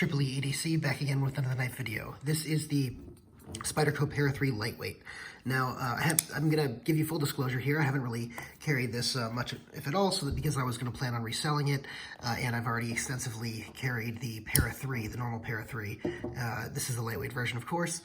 Triple E ADC back again with another knife video. This is the Spyderco Para 3 Lightweight. Now, I'm going to give you full disclosure here. I haven't really carried this much, if at all, because I was going to plan on reselling it, and I've already extensively carried the Para 3, the normal Para 3. This is the lightweight version, of course.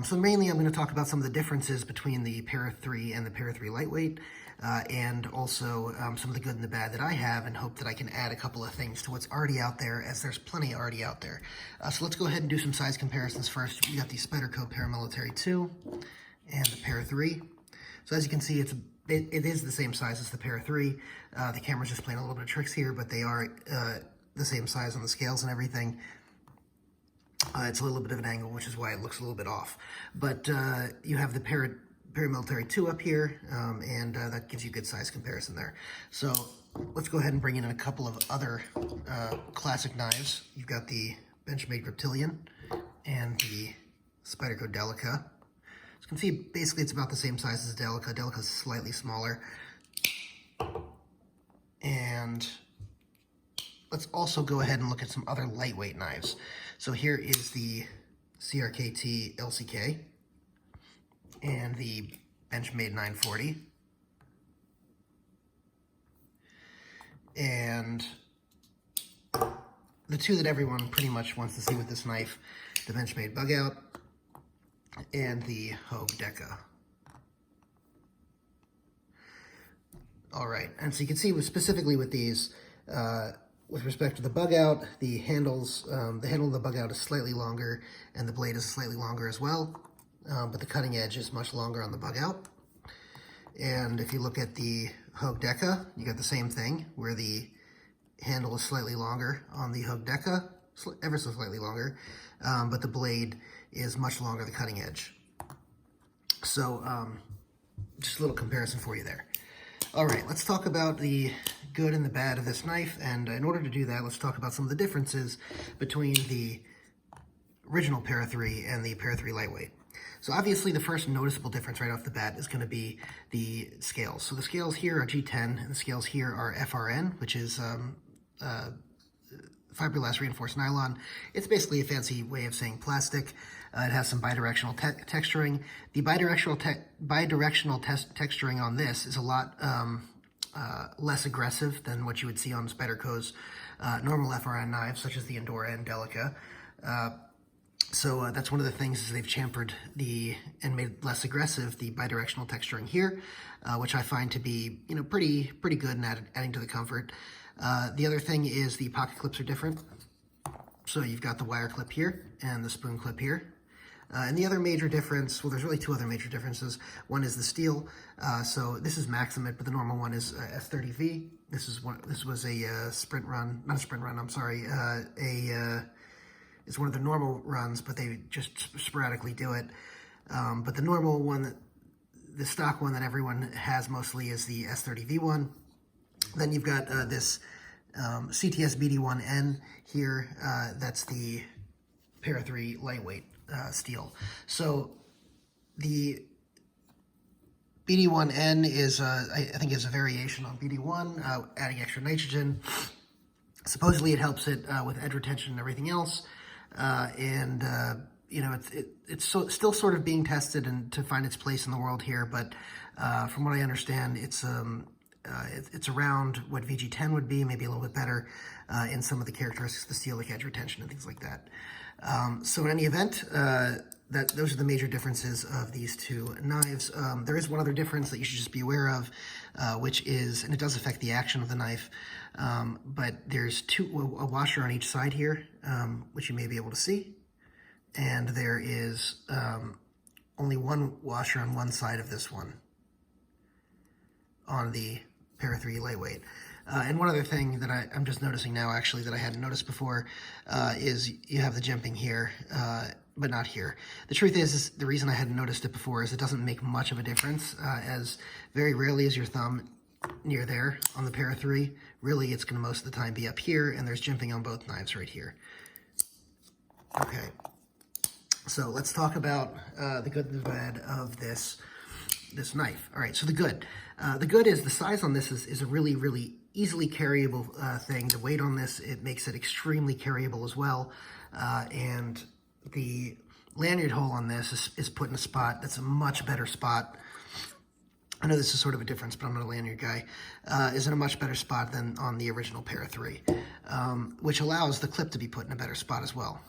So mainly I'm going to talk about some of the differences between the Para 3 and the Para 3 Lightweight, and also some of the good and the bad that I have, and hope that I can add a couple of things to what's already out there, as there's plenty already out there. So let's go ahead and do some size comparisons first. We got the Spyderco Paramilitary 2 and the Para 3. So as you can see, it is the same size as the Para 3. The camera's just playing a little bit of tricks here, but they are the same size on the scales and everything. It's a little bit of an angle, which is why it looks a little bit off. But you have the Paramilitary 2 up here, and that gives you a good size comparison there. So let's go ahead and bring in a couple of other classic knives. You've got the Benchmade Griptilian and the Spyderco Delica. As you can see, basically it's about the same size as Delica. Delica's slightly smaller. And let's also go ahead and look at some other lightweight knives. So here is the CRKT LCK and the Benchmade 940. And the two that everyone pretty much wants to see with this knife, the Benchmade Bugout and the Hogue Deca. All right, and so you can see specifically with these, with respect to the Bugout, the handle of the Bugout is slightly longer, and the blade is slightly longer as well, but the cutting edge is much longer on the Bugout. And if you look at the Hogue Deca, you got the same thing, where the handle is slightly longer on the Hogue Deca, ever so slightly longer, but the blade is much longer, the cutting edge. So just a little comparison for you there. All right, let's talk about the good and the bad of this knife, and in order to do that, let's talk about some of the differences between the original Para 3 and the Para 3 Lightweight. So obviously the first noticeable difference right off the bat is going to be the scales. So the scales here are G10, and the scales here are FRN, which is fiberglass reinforced nylon. It's basically a fancy way of saying plastic. It has some bidirectional texturing. The bidirectional texturing on this is a lot less aggressive than what you would see on Spyderco's normal FRN knives, such as the Endura and Delica. So that's one of the things, is they've chamfered and made less aggressive the bidirectional texturing here, which I find to be, pretty good in adding to the comfort. The other thing is the pocket clips are different. So you've got the wire clip here and the spoon clip here. And the other major difference, well, there's really two other major differences. One is the steel. So this is Maximate, but the normal one is S30V. This was a sprint run, not a sprint run, I'm sorry. It's one of the normal runs, but they just sporadically do it. But the normal one, the stock one that everyone has mostly, is the S30V one. Then you've got this CTS BD1N here. That's the Para 3 Lightweight steel. So the BD1N is, I think, is a variation on BD1, adding extra nitrogen. Supposedly it helps it with edge retention and everything else. It's still sort of being tested and to find its place in the world here. But from what I understand, it's around what VG10 would be, maybe a little bit better in some of the characteristics of the steel, like edge retention and things like that. So in any event, those are the major differences of these two knives. There is one other difference that you should just be aware of, which is, and it does affect the action of the knife, but there's a washer on each side here, which you may be able to see, and there is only one washer on one side of this one on the Para 3 Lightweight. And one other thing that I'm just noticing now, actually, that I hadn't noticed before, is you have the jimping here, but not here. The truth is the reason I hadn't noticed it before is it doesn't make much of a difference, as very rarely is your thumb near there on the Para 3. Really, it's going to most of the time be up here, and there's jimping on both knives right here. Okay, so let's talk about the good and the bad of this knife. All right, so the good. The good is the size on this is a really, really easily carryable thing. The weight on this, it makes it extremely carryable as well. And the lanyard hole on this is put in a spot that's a much better spot. I know this is sort of a difference, but I'm not a lanyard guy, is in a much better spot than on the original Para 3, which allows the clip to be put in a better spot as well.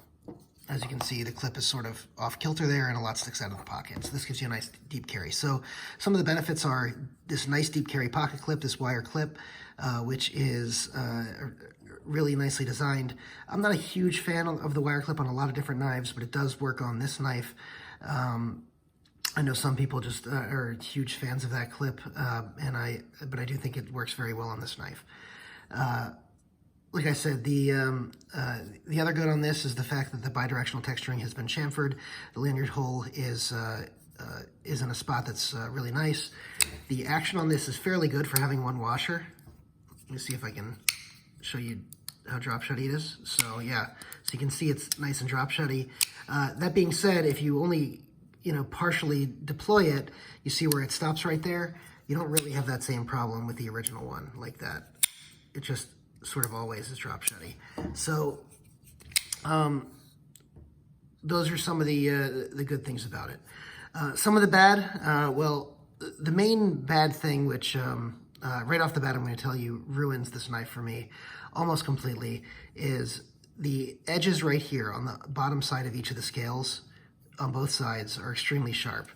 As you can see, the clip is sort of off kilter there and a lot sticks out of the pocket. So this gives you a nice deep carry. So some of the benefits are this nice deep carry pocket clip, this wire clip, which is really nicely designed. I'm not a huge fan of the wire clip on a lot of different knives, but it does work on this knife. I know some people just are huge fans of that clip, but I do think it works very well on this knife. Like I said, the other good on this is the fact that the bidirectional texturing has been chamfered. The lanyard hole is in a spot that's really nice. The action on this is fairly good for having one washer. Let me see if I can show you how drop shutty it is. So yeah, so you can see it's nice and drop shutty. That being said, if you only partially deploy it, you see where it stops right there. You don't really have that same problem with the original one like that. It just sort of always is drop shutty. So those are some of the good things about it. Some of the bad, well, the main bad thing, which right off the bat I'm going to tell you ruins this knife for me almost completely, is the edges right here on the bottom side of each of the scales on both sides are extremely sharp.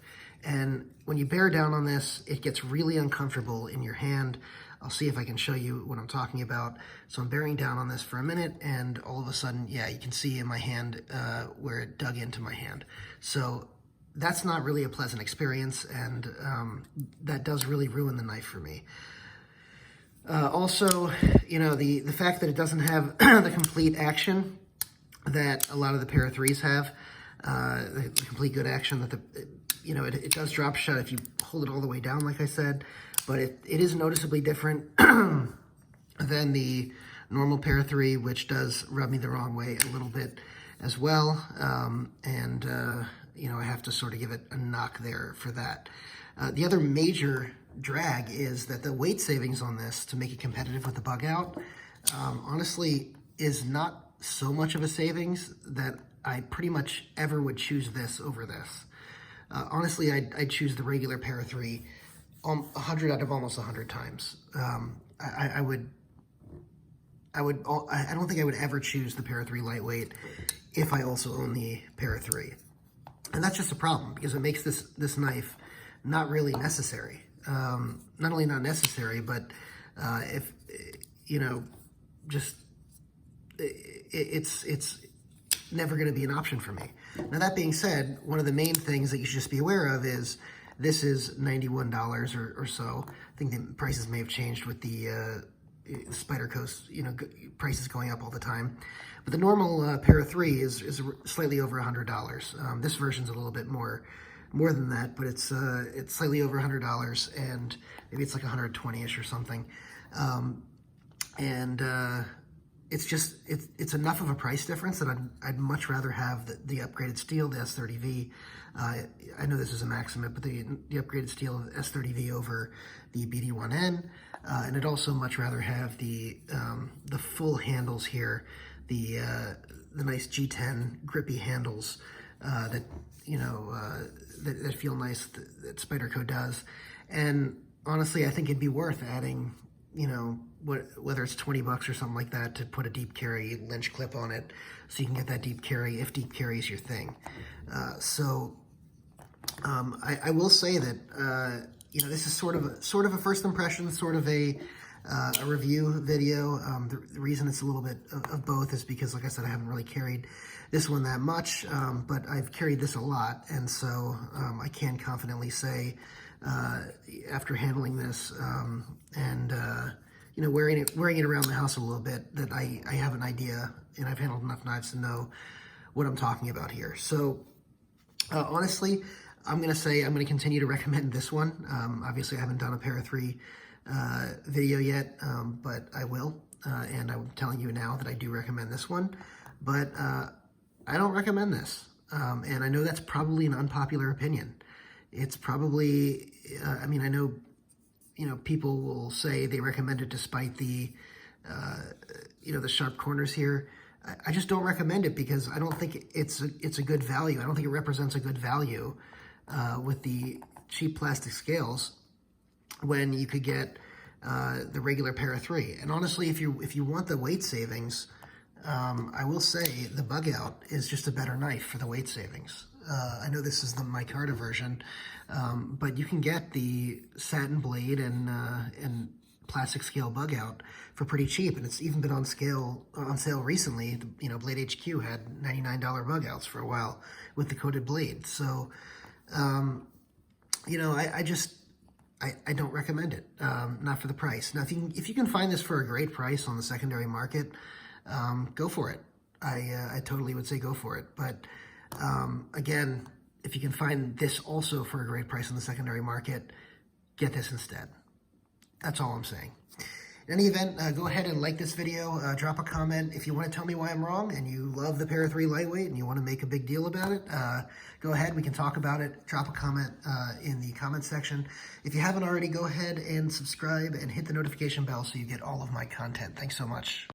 And when you bear down on this, it gets really uncomfortable in your hand. I'll see if I can show you what I'm talking about. So I'm bearing down on this for a minute, and all of a sudden, yeah, you can see in my hand where it dug into my hand. So that's not really a pleasant experience, and that does really ruin the knife for me. Also, the fact that it doesn't have the complete action that a lot of the Para 3s have, the complete good action that it does drop shut if you hold it all the way down, like I said, but it is noticeably different than the normal Para 3, which does rub me the wrong way a little bit as well. I have to sort of give it a knock there for that. The other major drag is that the weight savings on this to make it competitive with the Bugout, honestly, is not so much of a savings that I pretty much ever would choose this over this. Honestly, I'd choose the regular Para 3 100 out of almost 100 times. I don't think I would ever choose the Para 3 lightweight if I also own the Para 3. And that's just a problem, because it makes this knife not really necessary. Not only not necessary, but it's never going to be an option for me. Now, that being said, one of the main things that you should just be aware of is this is $91 or so. I think the prices may have changed with the Spyderco's, prices going up all the time. But the normal Para 3 is slightly over $100. This version's a little bit more than that, but it's slightly over $100, and maybe it's like 120-ish or something. It's enough of a price difference that I'd much rather have the upgraded steel, the S30V. I know this is a Maximate, but the upgraded steel of S30V over the BD1N, and I'd also much rather have the full handles here, the nice G10 grippy handles that feel nice that Spyderco does. And honestly, I think it'd be worth adding, whether it's $20 or something like that, to put a deep carry lynch clip on it, so you can get that deep carry if deep carry is your thing. I will say that this is sort of a first impression, sort of a review video. The reason it's a little bit of both is because, like I said, I haven't really carried this one that much, but I've carried this a lot, and so I can confidently say, after handling this wearing it around the house a little bit, that I have an idea, and I've handled enough knives to know what I'm talking about here. So honestly, I'm going to continue to recommend this one. Obviously, I haven't done a Para 3 video yet, but I will, and I'm telling you now that I do recommend this one, but I don't recommend this, and I know that's probably an unpopular opinion. It's probably, I know, you know, people will say they recommend it despite the, you know, the sharp corners here. I just don't recommend it because I don't think it's a good value. I don't think it represents a good value with the cheap plastic scales when you could get the regular Para 3. And honestly, if you want the weight savings, I will say the Bugout is just a better knife for the weight savings. I know this is the micarta version, but you can get the satin blade and plastic scale Bugout for pretty cheap, and it's even been on sale recently. You know, Blade HQ had $99 Bugouts for a while with the coated blade. So, you know, I don't recommend it, not for the price. Now, if you can find this for a great price on the secondary market, go for it. I totally would say go for it. But again, if you can find this also for a great price on the secondary market, get this instead. That's all I'm saying. In any event, go ahead and like this video, drop a comment. If you want to tell me why I'm wrong and you love the Para 3 lightweight and you want to make a big deal about it, go ahead, we can talk about it. Drop a comment in the comment section. If you haven't already, go ahead and subscribe and hit the notification bell so you get all of my content. Thanks so much.